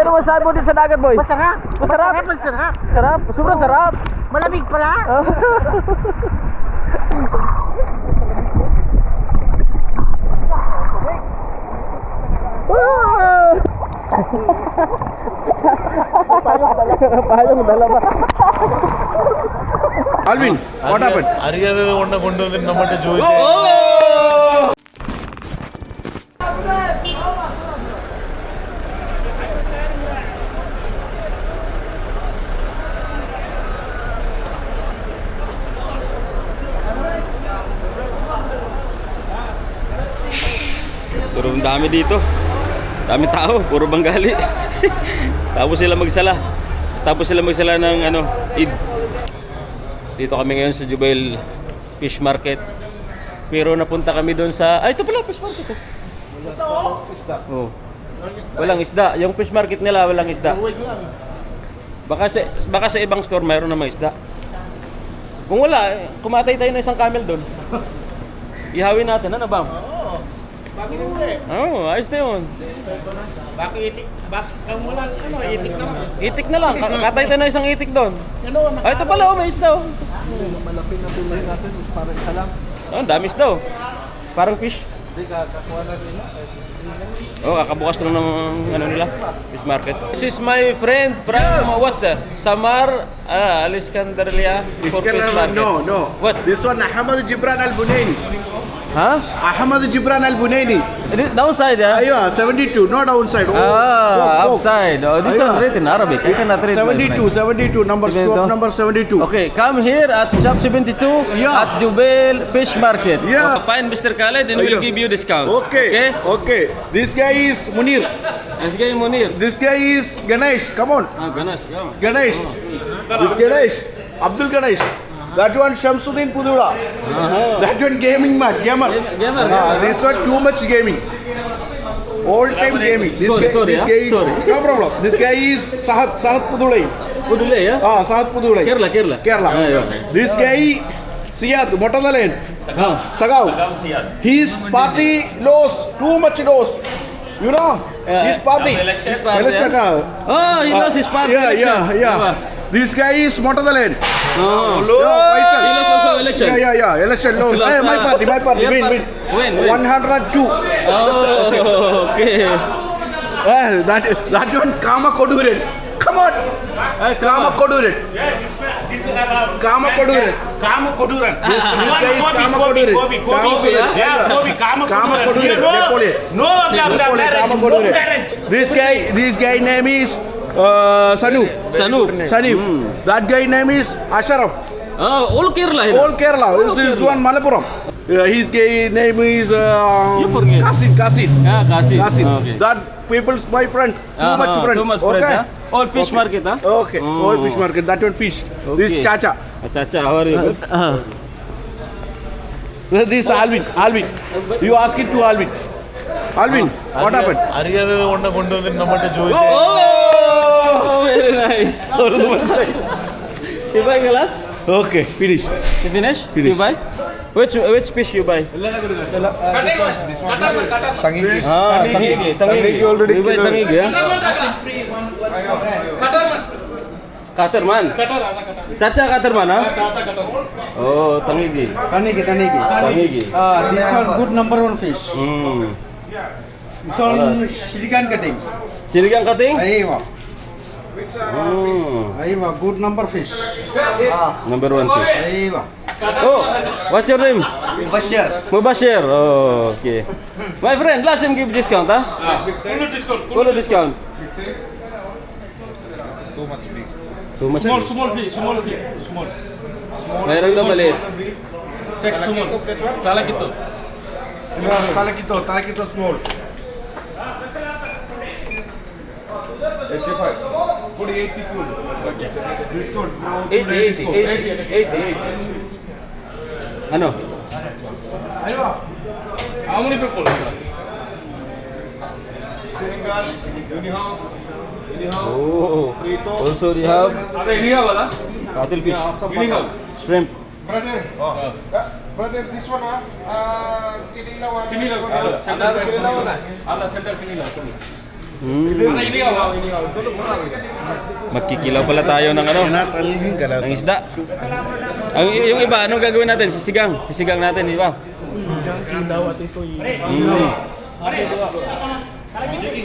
ano masabi mo din sa dagat, boy? Masarap. Masarap? Masarap. Sarap, sobrang sarap. Malamig pala. Payung dala ba? Alvin, what happened? അറിയാതെ കൊണ്ട് കൊണ്ടുവന്നിട്ട് നമ്മട്ട് ചോദിച്ചു Puro dami dito. Dami tao, puro Bengali. Tapos sila magsala ng Eid. Dito kami ngayon sa Jubail Fish Market. Pero napunta kami doon sa ito pala fish market oh. Oh. Walang isda. Yung fish market nila walang isda. Baka sa ibang store mayroon namang isda. Kung wala, kumatay tayo ng isang camel doon. Ihawin natin, ano ba? Bakit hindi? Ayos na yun. Bakit kang walang itik na lang? Itik na lang. Katay tayo ng isang itik doon. Ito pala, may isda oh. Malapit na tulay natin, parang isa lang. Ang dami isda oh. Parang fish. Hindi, kakakuha na nila. Kakabukas lang ng nila, fish market. This is my friend from Samar, Alexandria for fish market. No. What? This one, Ahmad Gibran Al-Bunaini. Huh? Ahmad Gibran Al-Bunaini. Downside, yeah? Yeah, 72, not downside. Upside. Oh, this one written in Arabic. I cannot read. 72, number 72. Okay, come here at shop 72 at Jubail Fish Market. Yeah. Find Mr. Khaled and we'll give you discount. Okay. This guy is Munir. This guy Munir. This guy is Ganesh. Come on. Ganesh. Yeah. Ganesh. This Ganesh. Abdul Ganesh. That one Shamsuddin Pudula. That one gamer. This one too much gaming. All time gaming. This guy is no problem. This guy is Sahat Pudulai. Pudulai, yeah? Sahat Pudulai. Kerala. This guy Siyad Motadalen. Sagau. His party lost too much lost. You know? His party. Election. Oh, he lost his party. Yeah. This guy is Motadalen. He lost also election. Yeah. Election lost. Hey, my party. Win. Win. 102. Okay. That one Kama Koduren. Come on. Kama Koduren. This Kama Koduren. Kama Koduran. This guy is Kama Koduren. Kama Koduren. No. This guy name is Sanu. That guy name is Asharaf. All Kerala. All Kerala. This is one Malapuram. His guy name is Kasin. Kasin. Okay. That people's my friend. Too much friends. Huh? All fish market, huh? Okay. All fish market. That one fish. Okay. This Chacha. Chacha, how are you? This Alvin. You ask it to Alvin. What happened? അറിയാതെ കൊണ്ട് കൊണ്ടുവന്നിട്ട് നമ്മട്ട് ചോദിച്ചു Oh, very nice. You buy glass? Okay, finish. You finish? Finish. You buy? Which fish you buy? Tangi already. You buy tangi, yeah? Katerman. Chacha Katerman, huh? Oh, tangi. Tanigi. This one good number one fish. This one Shirigan cutting. Sirigang kating? Aiva, good number fish. Number one fish. Aiva. Oh, what's your name? Bashir. Mubashir. Oh, okay. My friend, last time give discount, huh? Full discount. Too much big. Too much. Small fish. Mayroon na maliit. Check small. Talakito. Talakito small. 85. Put 80 good. This good. Now 80. Ano? How many people? Senegal, Oh. Also they have cuttlefish, shrimp. Brother, this one, Kinilaw. Kinilaw. Another Kinilaw. Center Kinilaw. Magkikilaw pala tayo ng ano? Ng isda. Yung iba, anong gagawin natin? Sisigang natin, di ba?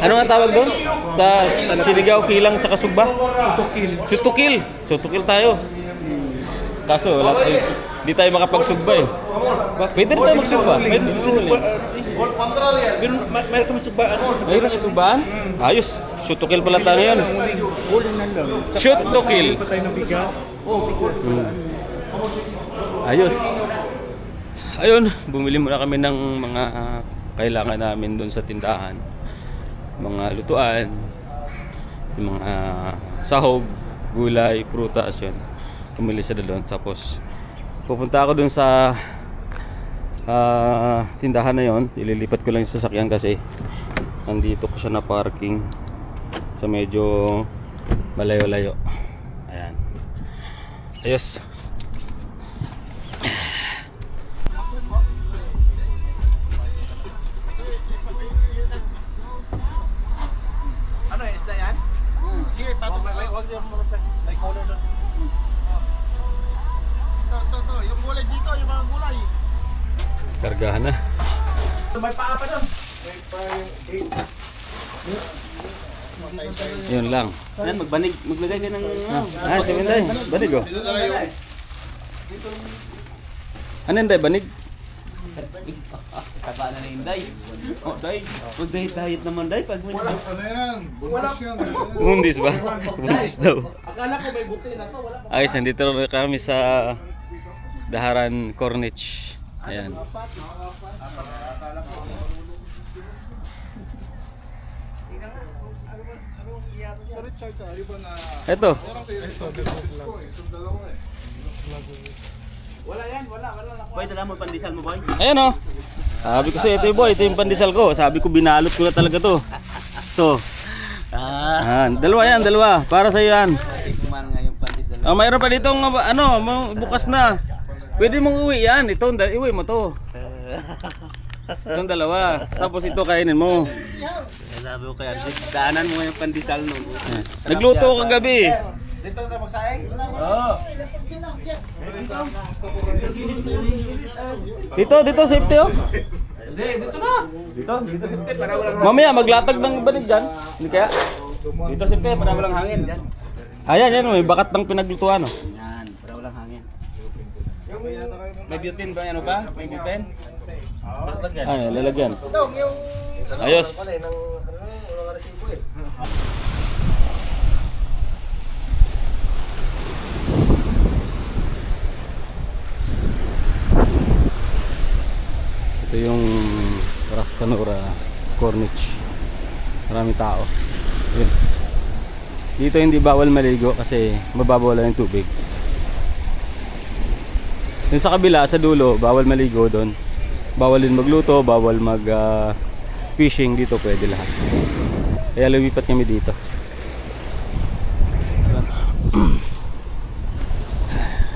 Ano nga tawag doon? Sa sinigaw, kilang, tsaka sugba? Sutukil tayo. Kaso, wala tayo. Di tayo makapagsugba eh. Pwede rin tayo magsugba. Mayroon kami sugbaan. Mayroon kami sugbaan? Ayos. Sutukil pala tayo yan. Shoot to kill. Ayos. Ayun, bumili muna kami ng mga kailangan namin doon sa tindahan. Mga lutuan, yung mga sahog, gulay, prutas, yun. Bumili sila doon. Tapos pupunta ako doon sa tindahan na yon. Ililipat ko lang yung sasakyan kasi nandito ko siya na parking sa medyo malayo-layo. Ayan. Ayos. Ano eh, isda yan? Sige, patong. Huwag yung may color doon. Ito. Yung gulay dito, yung mga gulay. Kargahan na. May paa pa doon. Yun lang. Ayan, maglagay ka ng... sige, Day. Banig oh. Ano yun, Day? Banig? Taba na yung Day. Oh, Day. Huwag diet naman, Day. Pag may... Ano yan? Buntis yan. Bundis ba? Bundis daw. Akala ko may buti na to, wala pa. Ayos, nandito na kami sa Daharan Corniche. Ayan. Ito. Boy, dala mo pandesal mo, boy. Ayan oh. Sabi ko sa'yo, ito yung boy, ito yung pandesal ko. Sabi ko, binalot ko na talaga to. Ito. Dalawa. Para sa'yo yan. Kuman nga yung pandesal. Mayroon pa ditong bukas na. Pwede mong uwi yan. Ito, iwi mo to. Itong dalawa. Tapos ito kainin mo. Sabi ko kaya, daanan mo nga yung pandesal no. Nagluto ko kagabi. Dito na magsaing? Oo. Dito safety oh. Hindi, dito na. Dito safety para walang mamaya maglatag ng banig diyan. Hindi kaya? Dito safety para walang hangin diyan. Ayan, may bakat ng pinaglutuan oh. Yan, para walang hangin. May butane ba ano ba? May butane? Lalagyan. Ay, lalagyan. Ito, yung... Ayos. Walang resibo eh. Ito yung Rascanora Corniche. Maraming tao. Yun. Dito hindi bawal maligo kasi mababaw lang yung tubig. Yung sa kabila, sa dulo, bawal maligo doon. Bawal din magluto, bawal mag fishing. Dito pwede lahat. Kaya lumipat kami dito.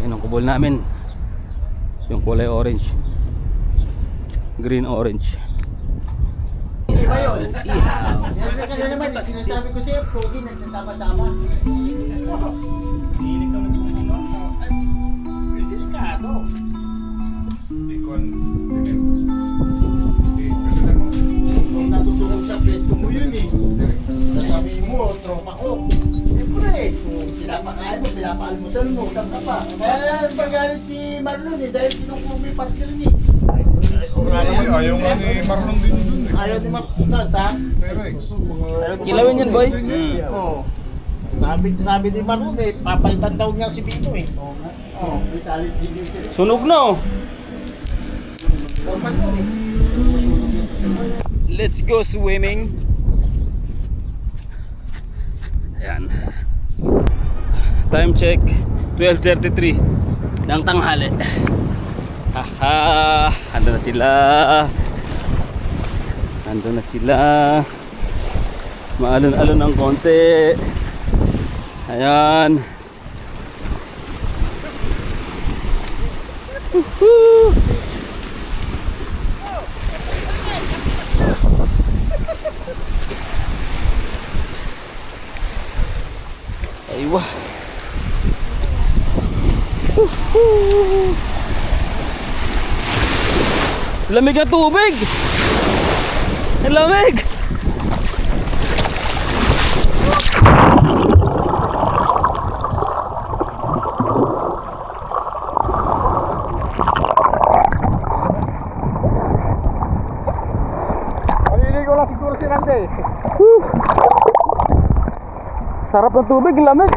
Yan ang kubol namin. Yung kulay orange. Green orange. Iba yun. Kaya naman, sinasabi ko siya, pogi, nagsasama-sama. Delikado. Kung natutulog sa pwesto mo yun eh. Sasabihin mo, tropa ko. Siyempre eh, pinapakain mo, pinapaalmusal mo, saan ka pa? Kaya magalit si Marlon eh, dahil pinukumi partner niya. Ayaw nga ni Marlon din dun eh. Ayaw ni Marlon, saan? Perex. Kilawin yan, boy. Oo. Sabi ni Marlon eh, papalitan daw niya si Bino eh. Oo. Sunog na oh. Let's go swimming. Ayan. Time check 12:33 ng tanghali. Haha, ando na sila. Maalon-alon ng konti. Ayan. Woohoo! Aywa. Lamig ang tubig. Ang lamig. Maliligo lang siguro si Randy. Sarap ng tubig, ang lamig.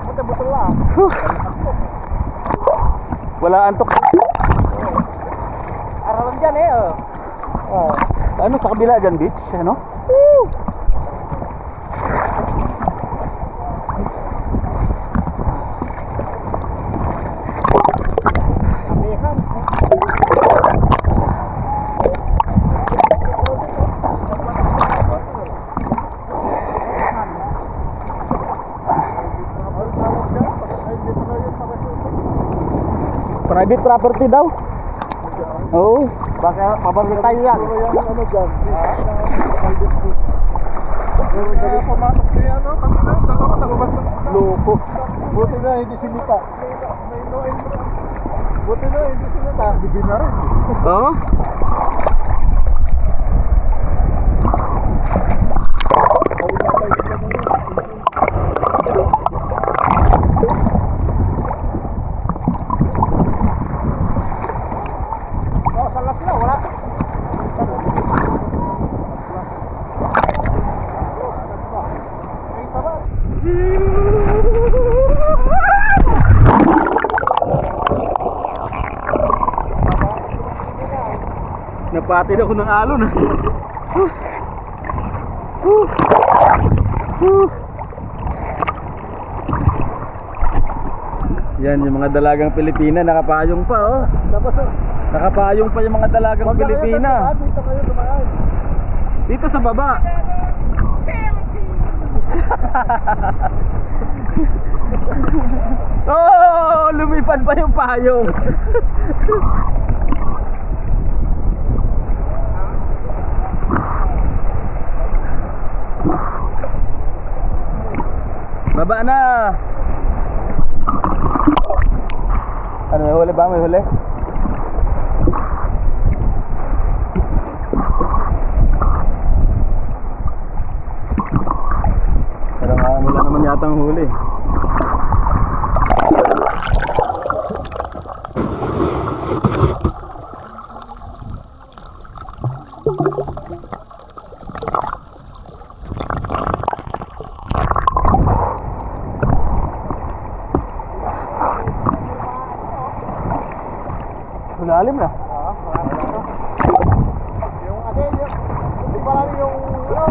Buto-buto lang. Wala antok. Araw dyan eh. Oh. Ano sa kabila dyan, beach? Ano? Private property daw. Oo. Baka pabaril tayo yan. Ano dyan? Pumatok siya, no? Kanina, dalawa nalabas na. Loko. Buti na, hindi sinita. Buti na, hindi sinita. Bibig na rin. Oo. Napatid ako ng alon. Yan yung mga dalagang Pilipina, nakapayong pa oh. Tapos, Nakapayong pa yung mga dalagang Pilipina. dito kayo dumaan. Dito sa baba. Oh, lumipad pa yung payong. Baba na. Ano, may huli ba? May huli? Parang wala naman yatang huli. Malalim na. Yung ano, hindi pa lang yung ano.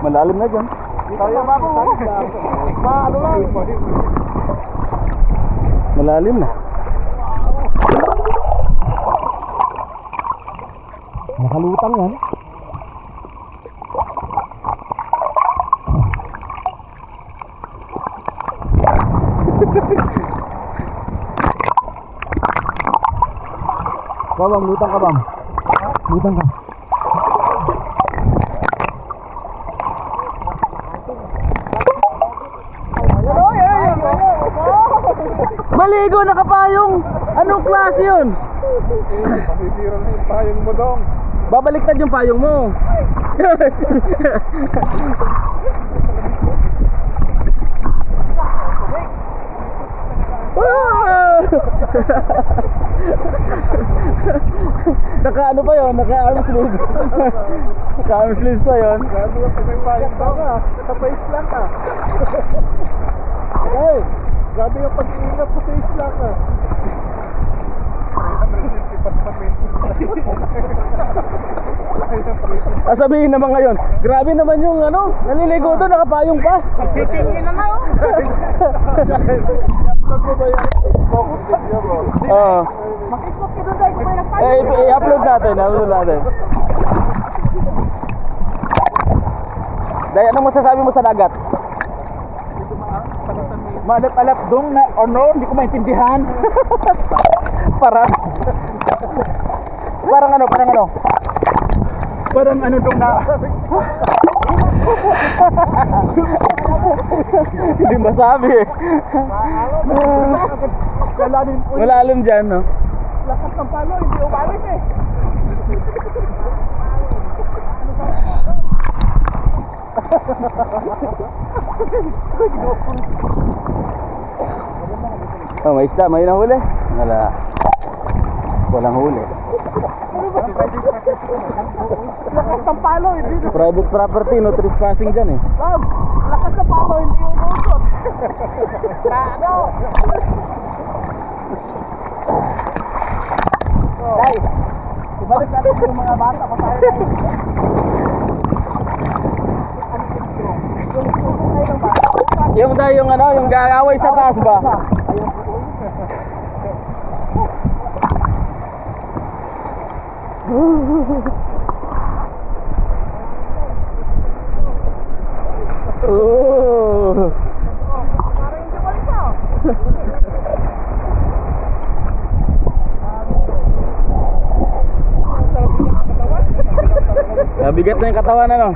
Malalim na dyan. Tayo ba ako? Paano lang? Malalim na. Nakalutang yan. Babang, lutang ka bang? Lutang ka. Maligo, nakapayong. Anong klase yun? Masisira na yung payong mo dong. Babaliktad yung payong mo. Naka-ano pa yun? Naka-arm sleeve. Naka-arm sleeves pa yun. Gabi yung may payong daw ka. Sa face lang ka. Okay. Gabi yung pag-iingat sa face lang ka. 350 Sabihin naman ngayon, grabe naman yung ano, naliligo doon, nakapayong pa. Sitingin na lang. I-upload mo ba yan? Focus video mo. Oo. Makikopya doon tayo kung may nagpayo. I-upload natin, i-upload natin. Dahil, anong masasabi mo sa dagat? Maalat-alat dong na ano, hindi ko maintindihan. Parang ano, Parang ano dong na... Hindi masabi eh. Malalim dyan, no? Lakas ng palo, hindi umalis eh. Oh, may isda, may nahuli. Wala. Walang huli. Lakas ng palo, hindi Private property, no trespassing dyan eh. Ma'am, lakas ng palo, hindi umusot. Ano? Day, ibalik natin yung mga bata pa tayo. Yung daw yung ano, yung gagaway sa taas ba? Oh. Nabigat na yung katawan ano.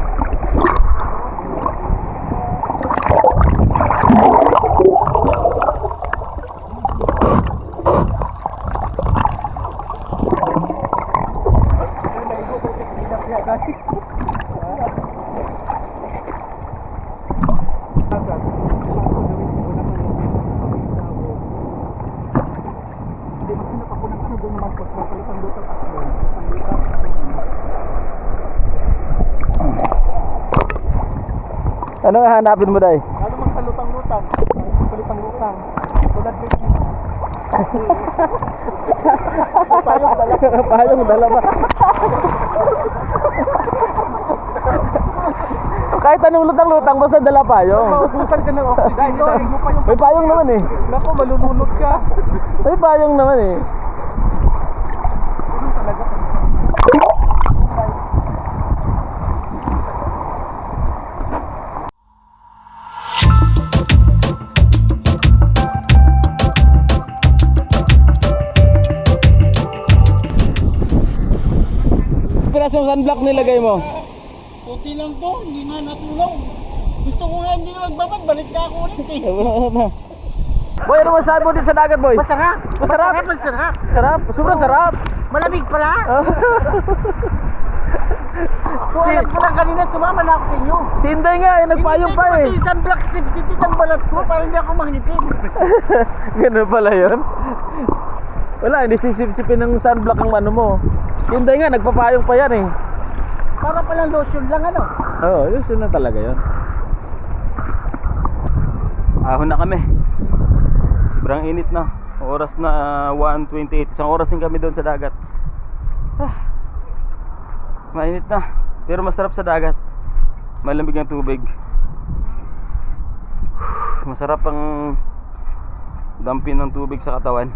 Ano hanapin mo, Day? Ano mang kalutang-lutang? Kalutang-lutang. Tulad ng Payong dala ba? Kahit anong lutang-lutang, basta dala payong. maubusan ka ng oxygen. May payong naman eh. Naku, malulunod ka. May payong naman eh. Pirasong sunblock nilagay mo? Puti lang to, hindi nga natulong. Gusto ko nga hindi magbabad, balik na ako ulit eh. Boy, ano masabi mo din sa dagat, boy? Masarap. Masarap? Masarap. Sarap, sobrang sarap. Malamig pala. Kung alam ko lang kanina, sumama na ako sa inyo. Si Inday nga, nagpayong pa eh. Kasi isang black sip-sipit ang balat ko, parang hindi ako mangitim. Ganun pala yun. Wala, hindi sisip-sipin ng sunblock ang ano mo. Si Inday nga, nagpapayong pa yan eh. Para palang lotion lang ano. Oo, yun na talaga yun. Ahon na kami. Sobrang init na. Oras na 1:28. Isang oras din kami doon sa dagat. Mainit na. Pero masarap sa dagat. Malamig ang tubig. Masarap ang dampin ng tubig sa katawan.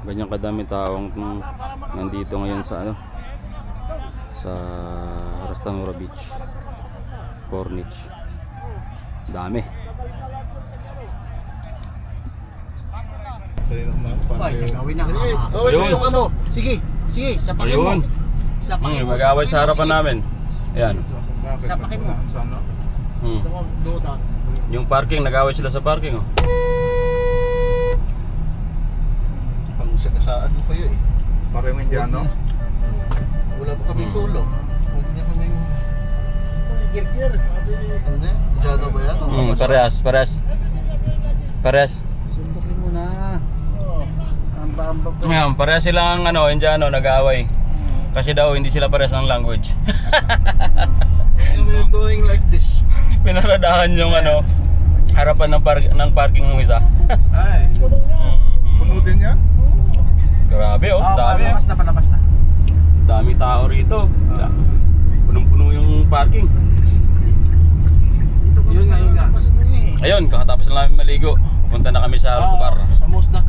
Ganyan kadami taong nandito ngayon sa ano, sa Rastanura Beach, Corniche. Dami. Gawin na. Ayun. Ano? Sige, sige, sapakin mo. Ayun. Sapakin mo. Mag-away sa harapan namin. Ayan. Sapakin mo. Sana. Yung parking, nag-away sila sa parking oh. Saan mo kayo eh? Parang Indiano. Wala pa kami tulong. Huwag niya kami... Girgir. Hindi? Diyan ba yan? Parehas. Sundukin mo na. Amba-amba pa. Ngayon, parehas silang ano, Indiano, nag-away. Kasi daw hindi sila parehas ng language. We're doing like this. Pinaradahan yung ano, harapan ng parking ng isa. Ay. Puno din yan? Grabe oh, dami. Palabas na. Dami tao rito. Punong-puno yung parking. Yun nga yun nga. Ayun, kakatapos na namin maligo. Punta na kami sa Rock Bar. Sa Mosda.